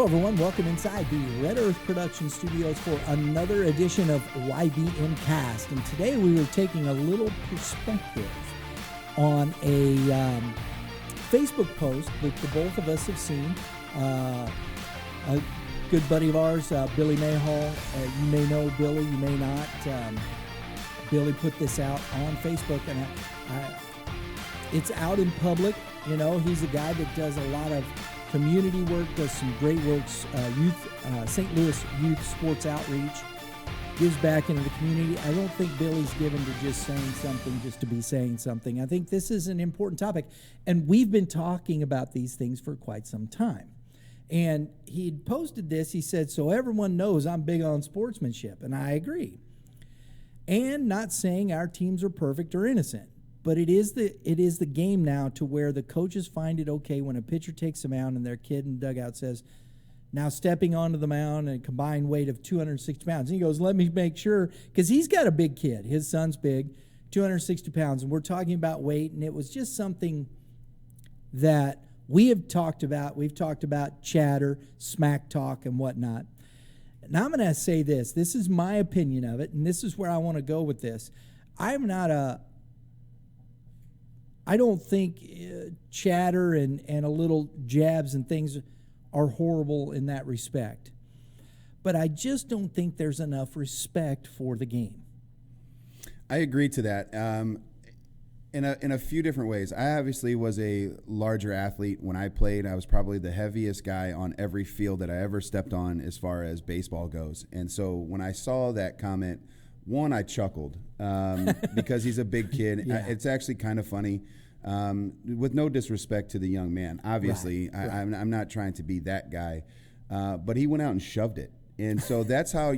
Hello, everyone. Welcome inside the Red Earth Production Studios for another edition of YBMcast. And today we were taking a little perspective on a Facebook post that the both of us have seen. A good buddy of ours, Billy Mayhall. You may know Billy, you may not. Billy put this out on Facebook, and it's out in public. You know, he's a guy that does a lot of community work, does some great works, St. Louis youth sports outreach, gives back into the community. I don't think Billy's given to just saying something just to be saying something. I think this is an important topic, and we've been talking about these things for quite some time. And he'd posted this. He said, so everyone knows I'm big on sportsmanship, and I agree. And not saying our teams are perfect or innocent. But it is the game now to where the coaches find it okay when a pitcher takes a mound and their kid in the dugout says, now stepping onto the mound and a combined weight of 260 pounds. And he goes, let me make sure, because he's got a big kid. His son's big, 260 pounds. And we're talking about weight, and it was just something that we have talked about. We've talked about chatter, smack talk, and whatnot. Now I'm going to say this. This is my opinion of it, and this is where I want to go with this. I don't think chatter and a little jabs and things are horrible in that respect. But I just don't think there's enough respect for the game. I agree to that in a few different ways. I obviously was a larger athlete when I played. I was probably the heaviest guy on every field that I ever stepped on as far as baseball goes. And so when I saw that comment, one, I chuckled because he's a big kid. Yeah. It's actually kind of funny, with no disrespect to the young man. Obviously, right. I'm not trying to be that guy, but he went out and shoved it. And so that's how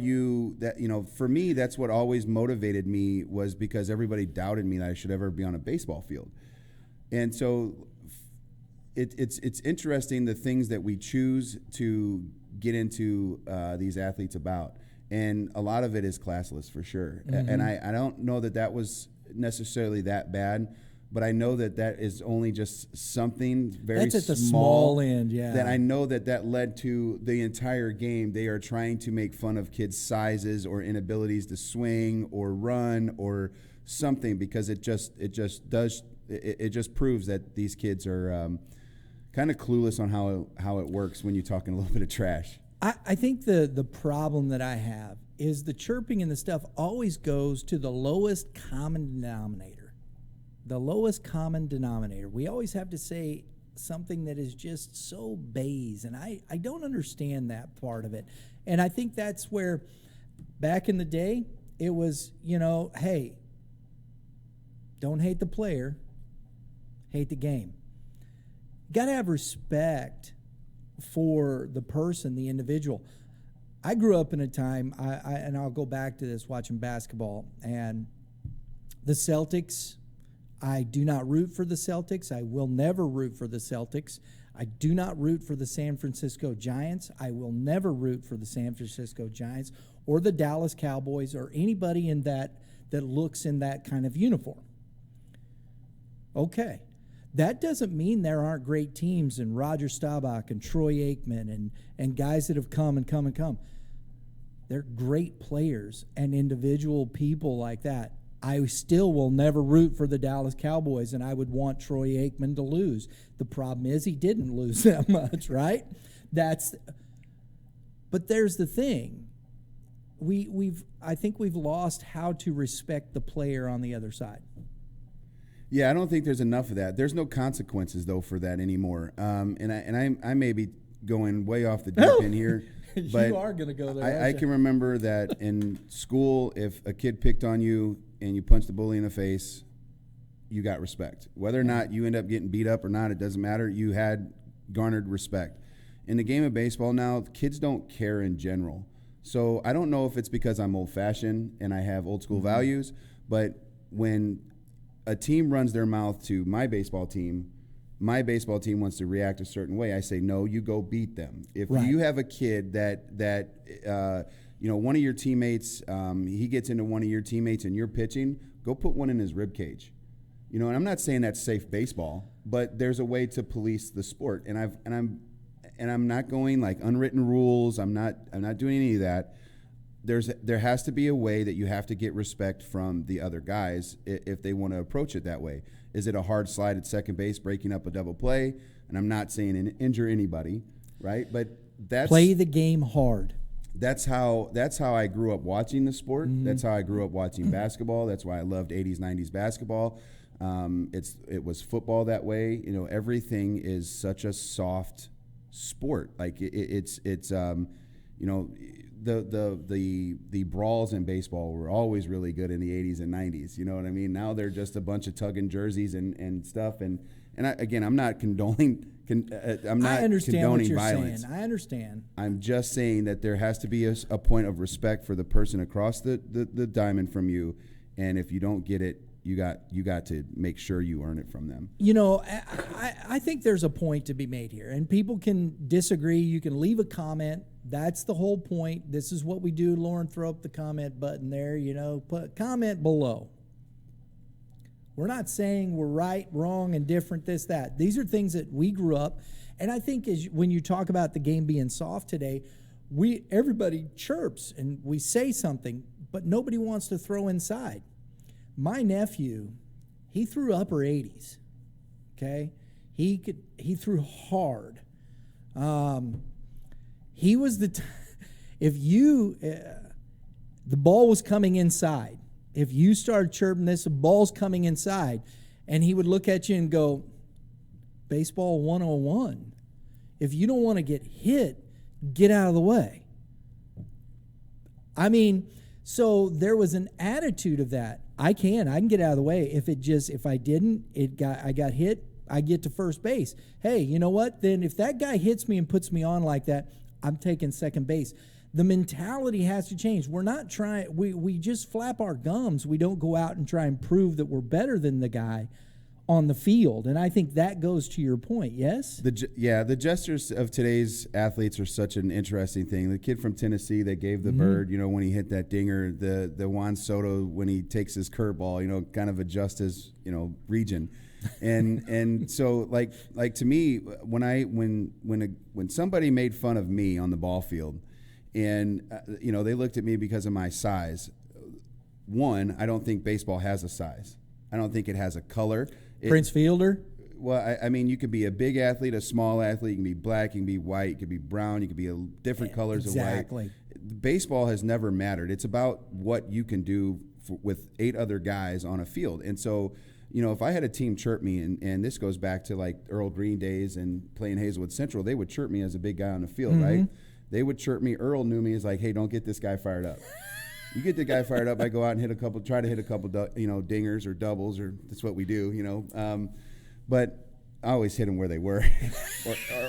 for me, that's what always motivated me, was because everybody doubted me that I should ever be on a baseball field. And so it's interesting the things that we choose to get into these athletes about. And a lot of it is classless for sure. Mm-hmm. And I don't know that was necessarily that bad, but I know that is only just something very That's at the small end, yeah. That I know that led to the entire game. They are trying to make fun of kids' sizes or inabilities to swing or run or something, because it just proves that these kids are kind of clueless on how it works when you're talking a little bit of trash. I think the problem that I have is the chirping and the stuff always goes to the lowest common denominator. The lowest common denominator. We always have to say something that is just so base, and I don't understand that part of it. And I think that's where back in the day it was, hey, don't hate the player, hate the game. You got to have respect for the person, the individual. I grew up in a time, and I'll go back to this, watching basketball, and the Celtics, I do not root for the Celtics. I will never root for the Celtics. I do not root for the San Francisco Giants. I will never root for the San Francisco Giants or the Dallas Cowboys or anybody in that looks in that kind of uniform. Okay. That doesn't mean there aren't great teams, and Roger Staubach and Troy Aikman and guys that have come and come and come. They're great players and individual people like that. I still will never root for the Dallas Cowboys, and I would want Troy Aikman to lose. The problem is he didn't lose that much, right? But there's the thing. I think we've lost how to respect the player on the other side. Yeah, I don't think there's enough of that. There's no consequences, though, for that anymore. And I may be going way off the deep end here. But you are going to go there. I can remember that in school, if a kid picked on you and you punched the bully in the face, you got respect. Whether or not you end up getting beat up or not, it doesn't matter. You had garnered respect. In the game of baseball now, kids don't care in general. So I don't know if it's because I'm old-fashioned and I have old-school values, but when a team runs their mouth to my baseball team wants to react a certain way, I say, no, you go beat them. If you have a kid that one of your teammates, he gets into one of your teammates and you're pitching, go put one in his rib cage. And I'm not saying that's safe baseball, but there's a way to police the sport. And and I'm not going like unwritten rules. I'm not doing any of that. There has to be a way that you have to get respect from the other guys if they want to approach it that way. Is it a hard slide at second base, breaking up a double play? And I'm not saying injure anybody, right? But that's play the game hard. That's how I grew up watching the sport. Mm-hmm. That's how I grew up watching basketball. That's why I loved 80s, 90s basketball. It was football that way. You know, everything is such a soft sport. Like it's you know, the brawls in baseball were always really good in the 80s and 90s. You know what I mean? Now they're just a bunch of tugging jerseys and stuff. And I'm not condoning. I'm not I understand condoning what you're violence. saying. I understand. I'm just saying that there has to be a point of respect for the person across the diamond from you, and if you don't get it, you got to make sure you earn it from them. You know, I think there's a point to be made here, and people can disagree. You can leave a comment. That's the whole point. This is what we do. Lauren, throw up the comment button there. You know, put comment below. We're not saying we're right, wrong, and different, this, that. These are things that we grew up. And I think when you talk about the game being soft today, everybody chirps and we say something, but nobody wants to throw inside. My nephew, he threw upper 80s, okay? He threw hard. He was if the ball was coming inside, if you started chirping this, the ball's coming inside, and he would look at you and go, baseball 101. If you don't want to get hit, get out of the way. I mean, so there was an attitude of that. I can get out of the way. If I didn't, I got hit, I get to first base. Hey, you know what? Then if that guy hits me and puts me on like that, I'm taking second base. The mentality has to change. We're not trying, we just flap our gums. We don't go out and try and prove that we're better than the guy on the field. And I think that goes to your point, yes? The gestures of today's athletes are such an interesting thing. The kid from Tennessee that gave the bird, you know, when he hit that dinger, the Juan Soto when he takes his curveball, you know, kind of adjust his, you know, region. And so like to me, when somebody made fun of me on the ball field, and, you know, they looked at me because of my size. One, I don't think baseball has a size. I don't think it has a color. Prince Fielder? Well, I mean, you could be a big athlete, a small athlete. You can be black, you can be white, you can be brown, you can be different colors of white. Exactly. Baseball has never mattered. It's about what you can do with 8 other guys on a field. And so, you know, if I had a team chirp me, and this goes back to like Earl Green days and playing Hazelwood Central, they would chirp me as a big guy on the field, right? They would chirp me. Earl knew me as like, hey, don't get this guy fired up. You get the guy fired up, I go out and try to hit a couple, you know, dingers or doubles, or that's what we do, you know. But I always hit them where they were,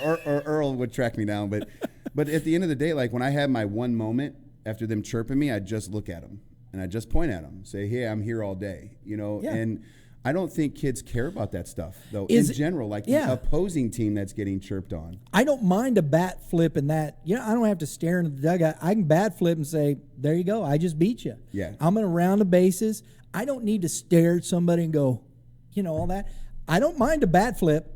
or Earl would track me down. But at the end of the day, like when I had my one moment after them chirping me, I'd just look at them and I'd just point at them, say, hey, I'm here all day, you know. Yeah. And I don't think kids care about that stuff, though, in general, like the opposing team that's getting chirped on. I don't mind a bat flip in that. You know, I don't have to stare into the dugout. I can bat flip and say, there you go, I just beat you. Yeah. I'm going to round the bases. I don't need to stare at somebody and go, you know, all that. I don't mind a bat flip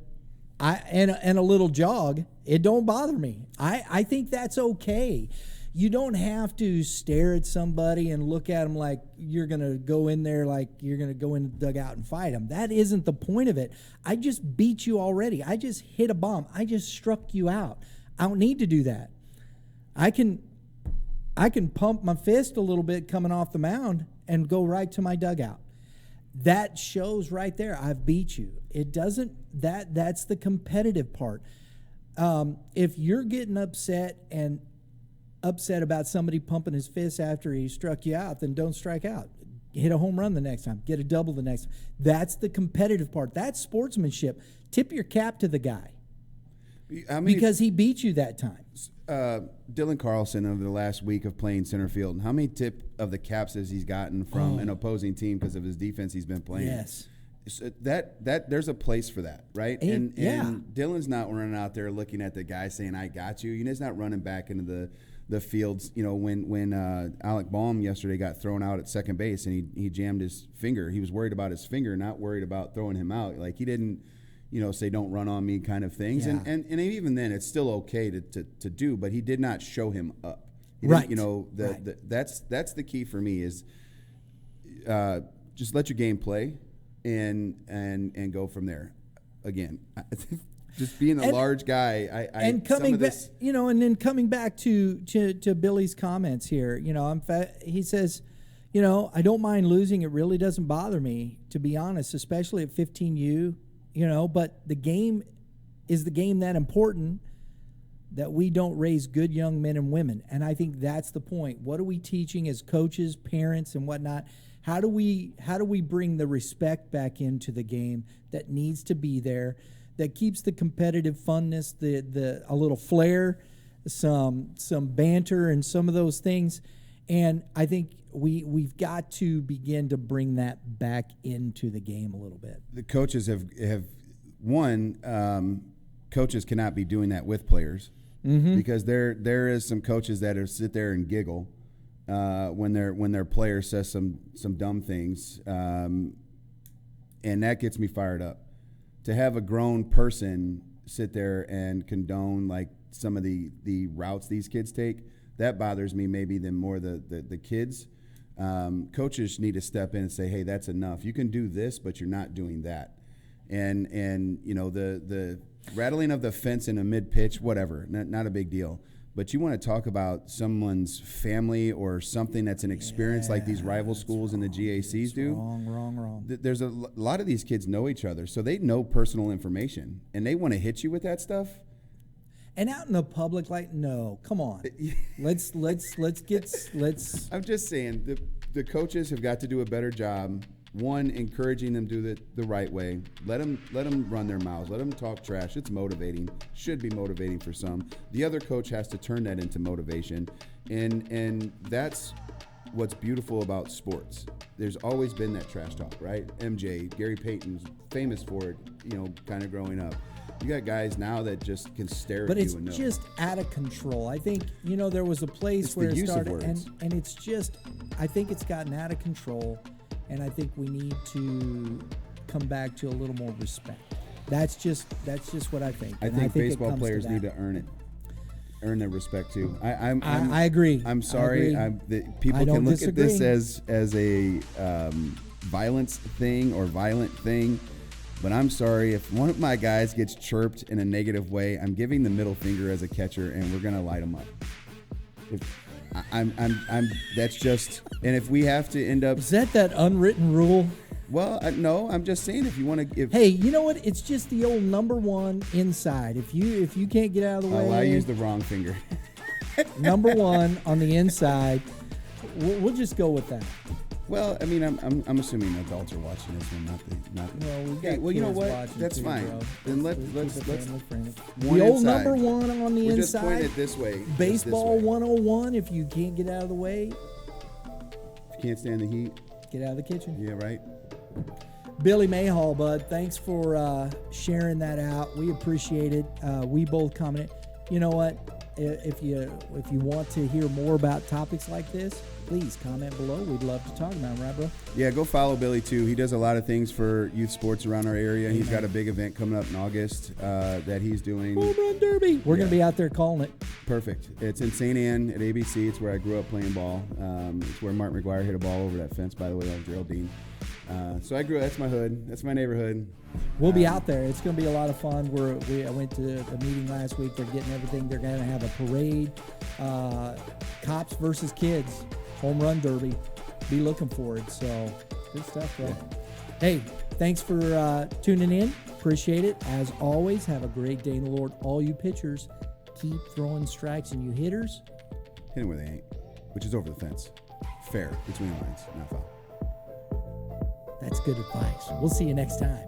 and a little jog. It don't bother me. I think that's okay. You don't have to stare at somebody and look at them like you're going to go in there, like you're going to go in the dugout and fight them. That isn't the point of it. I just beat you already. I just hit a bomb. I just struck you out. I don't need to do that. I can pump my fist a little bit coming off the mound and go right to my dugout. That shows right there, I've beat you. It doesn't, that's the competitive part. If you're getting upset about somebody pumping his fist after he struck you out, then don't strike out. Hit a home run the next time. Get a double the next time. That's the competitive part. That's sportsmanship. Tip your cap to the guy. Because he beat you that time. Dylan Carlson over the last week of playing center field, how many tip of the caps has he gotten from an opposing team because of his defense he's been playing? Yes. So that there's a place for that, right? And Dylan's not running out there looking at the guy saying, I got you. He's not running back into the fields. You know, when Alec Baum yesterday got thrown out at second base and he jammed his finger, he was worried about his finger, not worried about throwing him out. Like he didn't say don't run on me kind of things. Yeah. And even then, it's still okay to do, but he did not show him up. Right. That's the key for me is just let your game play and go from there. Again, just being a large guy, and coming back, and then coming back to Billy's comments here, he says, I don't mind losing. It really doesn't bother me, to be honest, especially at 15U, but the game is the game that important that we don't raise good young men and women. And I think that's the point. What are we teaching as coaches, parents, and whatnot? How do we bring the respect back into the game that needs to be there, that keeps the competitive funness, a little flair, some banter, and some of those things? And I think we've got to begin to bring that back into the game a little bit. The coaches have coaches cannot be doing that with players, because there is some coaches that sit there and giggle when their player says some dumb things, and that gets me fired up. To have a grown person sit there and condone like some of the routes these kids take, that bothers me maybe than more the kids. Coaches need to step in and say, hey, that's enough. You can do this, but you're not doing that. And the rattling of the fence in a mid-pitch, whatever, not a big deal. But you want to talk about someone's family or something that's an experience like these rival schools and the GACs do. Wrong. There's a lot of these kids know each other, so they know personal information, and they want to hit you with that stuff. And out in the public, no, come on. Let's. I'm just saying the coaches have got to do a better job. One, encouraging them to do the right way. Let them run their mouths. Let them talk trash. It's motivating. Should be motivating for some. The other coach has to turn that into motivation, and that's what's beautiful about sports. There's always been that trash talk, right? MJ, Gary Payton's famous for it. Kind of growing up. You got guys now that just can stare at you and know. But it's just out of control. I think, there was a place where it started, and it's just, I think it's gotten out of control, and I think we need to come back to a little more respect. That's just what I think. I think baseball players need to earn their respect too. I agree. I'm sorry. People can look at this as a violence thing or violent thing. But I'm sorry, if one of my guys gets chirped in a negative way, I'm giving the middle finger as a catcher, and we're gonna light them up. That's just, and if we have to end up, is that unwritten rule? Well, no, I'm just saying if you want to. Hey, you know what? It's just the old number one inside. If you can't get out of the way, I used the wrong finger. Number one on the inside. We'll just go with that. Well, I mean, I'm assuming adults are watching this one, not the. Well, we got well, you know what? That's too, fine. Bro. Then let's the old inside. Number one on the inside. Just point it this way. Baseball 101. If you can't get out of the way, if you can't stand the heat, get out of the kitchen. Yeah, right. Billy Mayhall, bud, thanks for sharing that out. We appreciate it. We both commented. You know what? If you want to hear more about topics like this, please comment below. We'd love to talk about them, right, bro? Yeah, go follow Billy, too. He does a lot of things for youth sports around our area. He's got a big event coming up in August that he's doing. Home Run Derby. We're going to be out there calling it. Perfect. It's in St. Ann at ABC. It's where I grew up playing ball. It's where Martin McGuire hit a ball over that fence, by the way. That was Geraldine. So that's my hood. That's my neighborhood. We'll be out there. It's going to be a lot of fun. I went to the meeting last week. They're getting everything. They're going to have a parade. Cops versus kids. Home Run Derby. Be looking for it. So, good stuff, bro. Yeah. Hey, thanks for tuning in. Appreciate it. As always, have a great day in the Lord. All you pitchers, keep throwing strikes, and you hitters, hit them where they ain't, which is over the fence. Fair, between the lines, not foul. That's good advice. We'll see you next time.